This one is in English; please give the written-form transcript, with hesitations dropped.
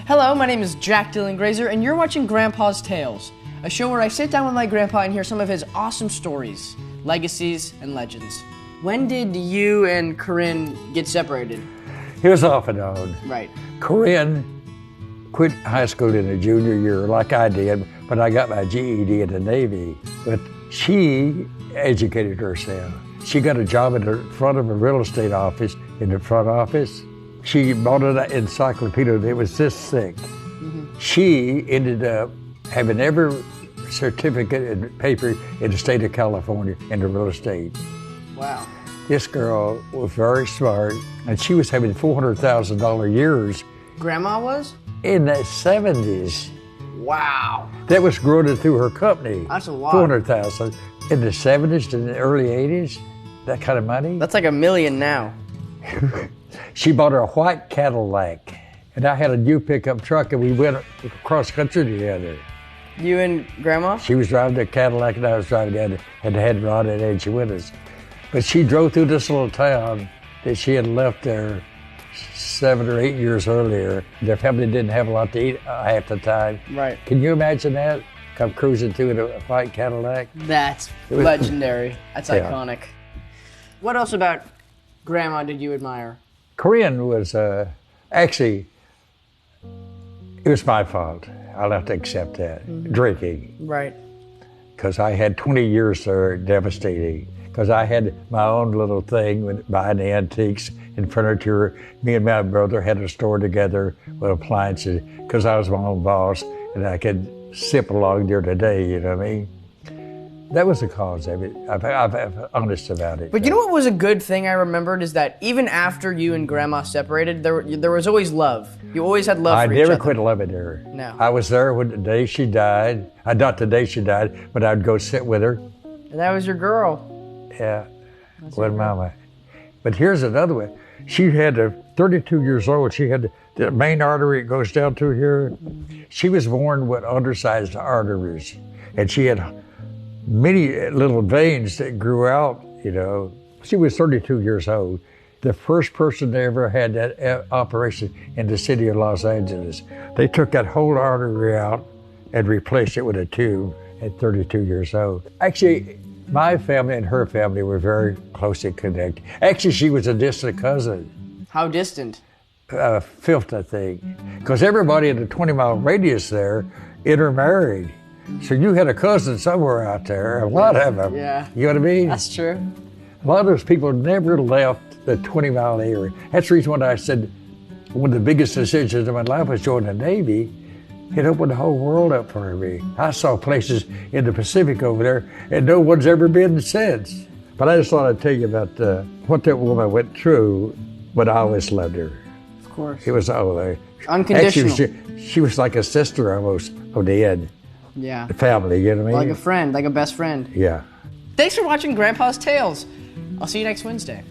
Hello, my name is Jack Dylan Grazer, and you're watching Grandpa's Tales, a show where I sit down with my grandpa and hear some of his awesome stories, legacies, and legends. When did you and Corinne get separated? It was off and on. Right. Corinne quit high school in the junior year like I did, but I got my GED in the Navy. But she educated herself. She got a job in the front of a real estate office, in the front office. She bought an encyclopedia that was this thick. Mm-hmm. She ended up having every certificate and paper in the state of California in the real estate. Wow. This girl was very smart, and she was having $400,000 years. Grandma was? In the 70s. Wow. That was growing through her company. That's a lot. 400,000. In the 70s to the early 80s, that kind of money. That's like $1 million now. She bought her a white Cadillac, and I had a new pickup truck, and we went across country together. You and Grandma? She was driving the Cadillac, and I was driving down, and had Rod and Angie with us. But she drove through this little town that she had left there 7 or 8 years earlier. Their family didn't have a lot to eat half the time. Right. Can you imagine that? Come cruising through in a white Cadillac? That's legendary. That's iconic. What else about Grandma did you admire? Corinne was, actually, it was my fault. I'll have to accept that. Mm-hmm. Drinking. Right. Because I had 20 years there, devastating. Because I had my own little thing with buying antiques and furniture. Me and my brother had a store together with appliances because I was my own boss and I could sip along during the day, you know what I mean? That was the cause of it. I'm honest about it. But you know what was a good thing I remembered is that even after you and Grandma separated, there was always love. You always had love for each other. I never quit loving her. No. I was there when the day she died. Not the day she died, but I'd go sit with her. And that was your girl. Yeah, with Mama. But here's another one. She had 32 years old. She had the main artery that goes down through here. Mm-hmm. She was born with undersized arteries, and she had many little veins that grew out, you know. She was 32 years old. The first person that ever had that operation in the city of Los Angeles. They took that whole artery out and replaced it with a tube at 32 years old. Actually, my family and her family were very closely connected. Actually, she was a distant cousin. How distant? Fifth, I think. Because everybody in the 20-mile radius there intermarried. So you had a cousin somewhere out there, a lot of them. Yeah. You know what I mean? That's true. A lot of those people never left the 20-mile area. That's the reason why I said one of the biggest decisions of my life was joining the Navy. It opened the whole world up for me. I saw places in the Pacific over there, and no one's ever been since. But I just thought I'd tell you about what that woman went through, but I always loved her. Of course. It was always unconditional. Actually, she was like a sister almost on the end. Yeah. The family, you know what I mean? Like a friend, like a best friend. Yeah. Thanks for watching Grandpa's Tales. I'll see you next Wednesday.